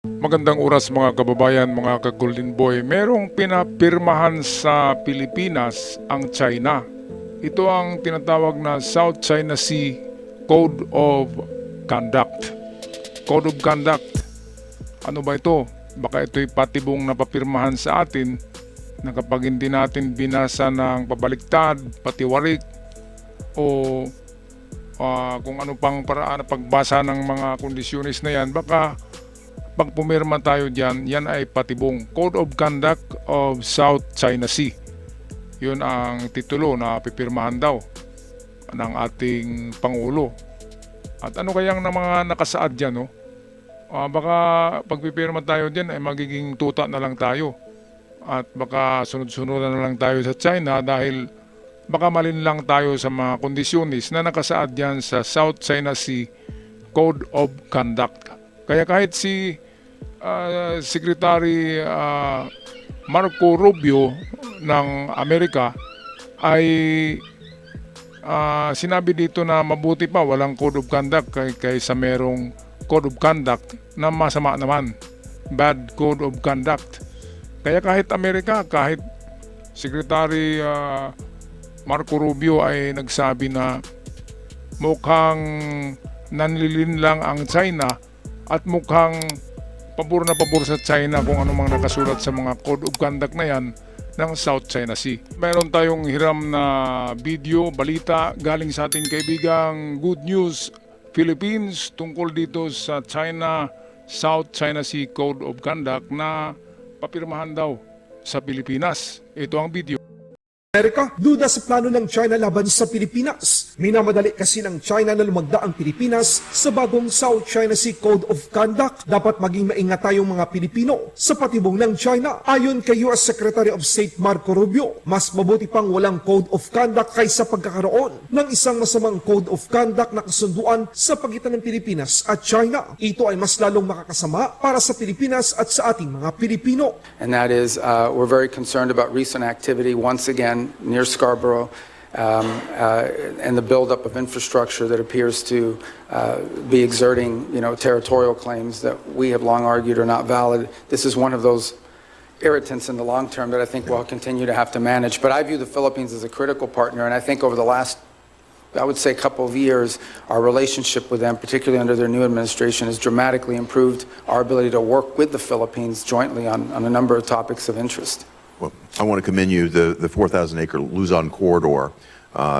Magandang oras mga kababayan, mga ka-Golden Boy. Merong pinapirmahan sa Pilipinas ang China. Ito ang tinatawag na South China Sea Code of Conduct. Code of Conduct. Ano ba ito? Baka ito'y patibong napapirmahan sa atin na kapag hindi natin binasa ng pabaliktad, patiwarik, o kung ano pang paraan na pagbasa ng mga kondisyonis na yan, baka pag pumirma tayo dyan, yan ay patibong Code of Conduct of South China Sea. Yun ang titulo na pipirmahan daw ng ating Pangulo. At ano kayang na mga nakasaad dyan, no? Baka pag pipirma tayo dyan ay magiging tuta na lang tayo. At baka sunod-sunuran na lang tayo sa China dahil baka malinlang tayo sa mga kondisyonis na nakasaad dyan sa South China Sea Code of Conduct. Kaya kahit si Secretary Marco Rubio ng Amerika ay sinabi dito na mabuti pa walang code of conduct kaysa merong code of conduct na masama naman, bad code of conduct. Kaya kahit Amerika, kahit Secretary Marco Rubio ay nagsabi na mukhang nanlilinlang ang China at mukhang pabor na pabor sa China kung ano mang nakasulat sa mga code of conduct na yan ng South China Sea. Mayroon tayong hiram na video, balita galing sa ating kaibigang Good News Philippines tungkol dito sa South China Sea Code of Conduct na papirmahan daw sa Pilipinas. Ito ang video. Amerika, duda sa plano ng China laban sa Pilipinas. Minamadali kasi ng China na lumagda ang Pilipinas sa bagong South China Sea Code of Conduct. Dapat maging maingat tayong mga Pilipino sa patibong ng China. Ayon kay US Secretary of State Marco Rubio, mas mabuti pang walang Code of Conduct kaysa pagkakaroon ng isang masamang Code of Conduct na kasunduan sa pagitan ng Pilipinas at China. Ito ay mas lalong makakasama para sa Pilipinas at sa ating mga Pilipino. And that is, we're very concerned about recent activity once again near Scarborough and the buildup of infrastructure that appears to be exerting, territorial claims that we have long argued are not valid. This is one of those irritants in the long term that I think we'll continue to have to manage. But I view the Philippines as a critical partner, and I think over the last, I would say, couple of years, our relationship with them, particularly under their new administration, has dramatically improved our ability to work with the Philippines jointly on a number of topics of interest. Well, I want to commend you. The 4,000-acre Luzon corridor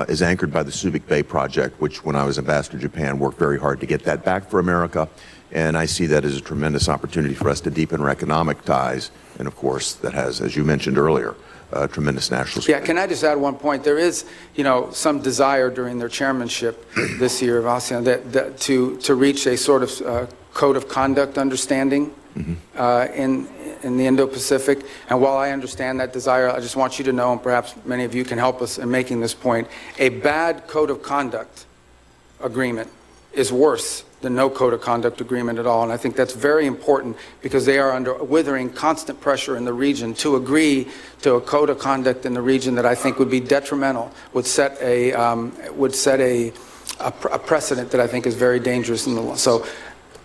is anchored by the Subic Bay project, which, when I was ambassador to Japan, worked very hard to get that back for America. And I see that as a tremendous opportunity for us to deepen our economic ties. And, of course, that has, as you mentioned earlier, tremendous national security. Yeah, can I just add one point? There is, some desire during their chairmanship this year of ASEAN to reach a sort of code of conduct understanding in the Indo-Pacific. And while I understand that desire, I just want you to know, and perhaps many of you can help us in making this point, a bad code of conduct agreement is worse than no code of conduct agreement at all. And I think that's very important because they are under withering constant pressure in the region to agree to a code of conduct in the region that I think would be detrimental, would set a precedent that I think is very dangerous in the law. So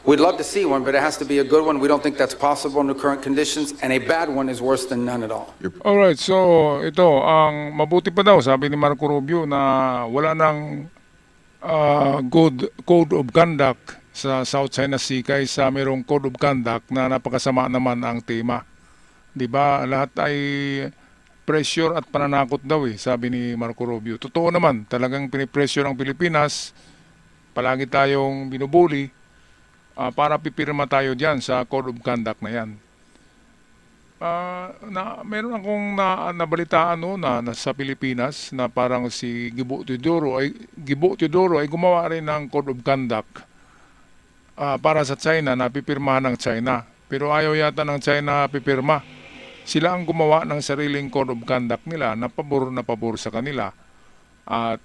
we'd love to see one, but it has to be a good one. We don't think that's possible under current conditions, and a bad one is worse than none at all. Alright, so ito, ang mabuti pa daw, sabi ni Marco Rubio na wala nang good code of conduct sa South China Sea kaysa mayroong code of conduct na napakasama naman ang tema. 'Di ba? Lahat ay pressure at pananakot daw sabi ni Marco Rubio. Totoo naman, talagang pinipressure ang Pilipinas. Palagi tayong binubuli para pipirma tayo diyan sa code of conduct na 'yan. Meron akong nabalitaan na sa Pilipinas na parang si Gibo Teodoro ay gumawa rin ng code of conduct para sa China na pipirmahan ng China. Pero ayaw yata ng China pipirma. Sila ang gumawa ng sariling code of conduct nila na pabor sa kanila. At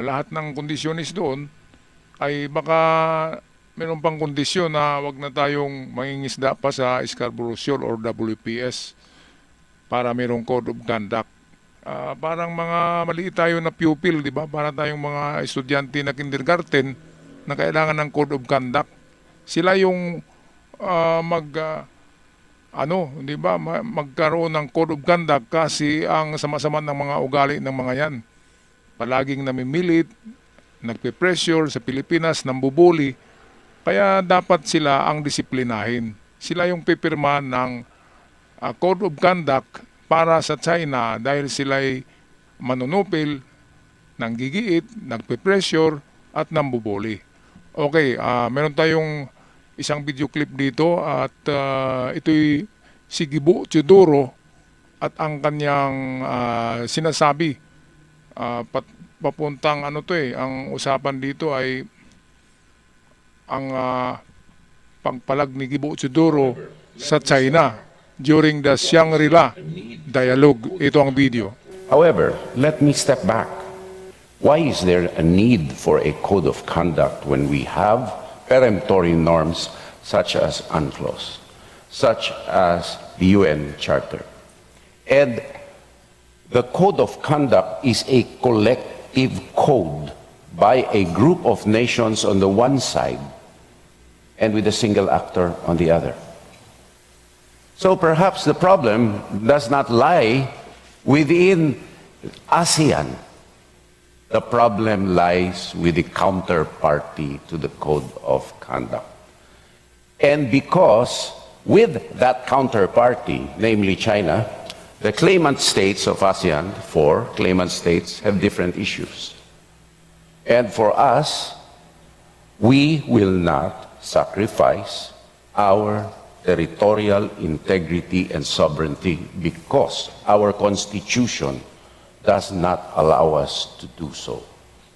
lahat ng kondisyonis doon ay baka meron pang kondisyon na wag na tayong mangingisda pa sa Scarborough Shoal or WPS para merong code of conduct. Parang mga maliit tayo na pupil, di ba? Para tayong mga estudyante na kindergarten na kailangan ng code of conduct. Sila yung di ba, magkaroon ng code of conduct kasi ang sama-sama ng mga ugali ng mga yan. Palaging namimilit, nagpe-pressure sa Pilipinas, nambubuli. Kaya dapat sila ang disiplinahin. Sila yung pipirma ng code of conduct para sa China dahil sila'y manunupil, nanggigiit, nagpe-pressure at nambubuli. Okay, meron tayong isang video clip dito at ito'y si Gibo Teodoro at ang kanyang sinasabi papuntang ang usapan dito ay ang pagpalag ni Gibo Teodoro sa China during the Shangri-La dialogue. Ito ang video. However, let me step back. Why is there a need for a code of conduct when we have peremptory norms such as UNCLOS, such as the UN Charter? And the code of conduct is a collective code by a group of nations on the one side and with a single actor on the other. So perhaps the problem does not lie within ASEAN. The problem lies with the counterparty to the code of conduct. And because with that counterparty, namely China, the claimant states of ASEAN, 4 claimant states, have different issues. And for us, we will not sacrifice our territorial integrity and sovereignty because our Constitution does not allow us to do so.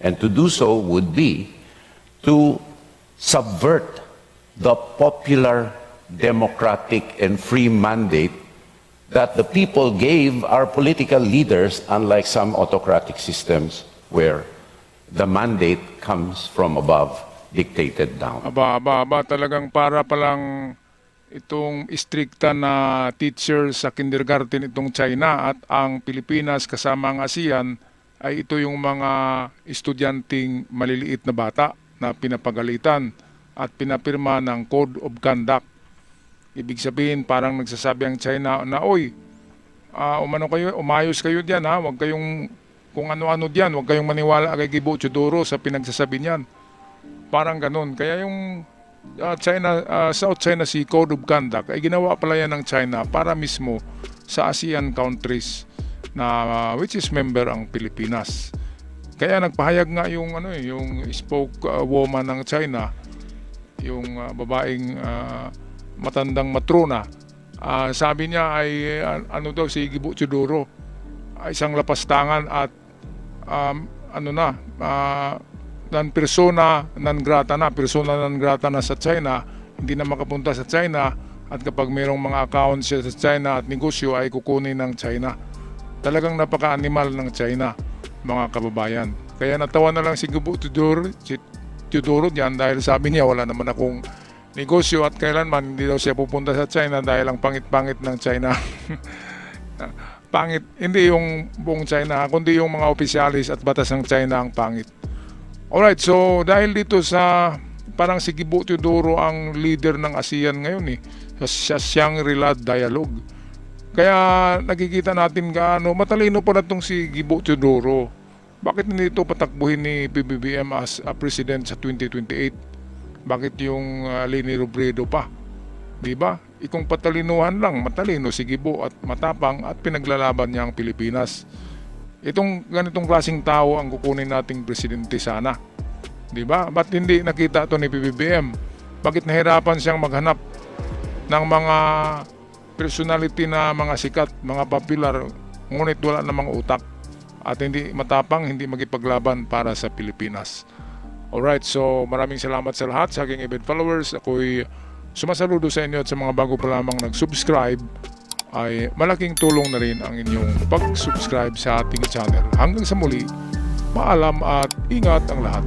And to do so would be to subvert the popular, democratic, and free mandate that the people gave our political leaders, unlike some autocratic systems where the mandate comes from above, dictated down. Aba, talagang para palang itong istrikta na teacher sa kindergarten itong China at ang Pilipinas kasama ang ASEAN ay ito yung mga estudyanteng maliliit na bata na pinapagalitan at pinapirma ng Code of Conduct. Ibig sabihin parang nagsasabi ang China na, umayos kayo diyan ha, huwag kayong kung ano-ano diyan, huwag kayong maniwala kay Gibo Teodoro sa pinagsasabi niyan. Parang ganun. Kaya yung South China Sea Code of Conduct ay ginawa pala yan ng China para mismo sa ASEAN countries na which is member ang Pilipinas. Kaya nagpahayag nga yung yung spokeswoman ng China, yung babaeng matandang matrona. Sabi niya ay si Gibo Teodoro ay isang lapastangan at persona non grata na sa China, hindi na makapunta sa China at kapag mayroong mga accounts siya sa China at negosyo ay kukunin ng China. Talagang napaka-animal ng China, mga kababayan. Kaya natawa na lang si Gibo Teodoro diyan dahil sabi niya wala naman akong negosyo at kailanman hindi daw siya pupunta sa China dahil ang pangit-pangit ng China. Pangit, hindi yung buong China, kundi yung mga opisyalis at batas ng China ang pangit. Alright, so dahil dito sa parang si Gibo Teodoro ang leader ng ASEAN ngayon sa Shangri-La Dialogue. Kaya nakikita natin gaano matalino pala itong si Gibo Teodoro. Bakit hindi ito patakbuhin ni PBBM as a president sa 2028? Bakit yung Leni Robredo pa? Diba? Ikong patalinuhan lang, matalino si Gibo at matapang at pinaglalaban niya ang Pilipinas. Itong ganitong klaseng tao ang kukunin nating presidente sana. Diba? Ba't hindi nakita ito ni PBBM? Bakit nahirapan siyang maghanap ng mga personality na mga sikat, mga popular, ngunit wala namang utak at hindi matapang, hindi magipaglaban para sa Pilipinas. Alright, so maraming salamat sa lahat sa aking event followers. Ako'y sumasaludo sa inyo at sa mga bago pa lamang nag-subscribe ay malaking tulong na rin ang inyong pag-subscribe sa ating channel. Hanggang sa muli, paalam at ingat ang lahat.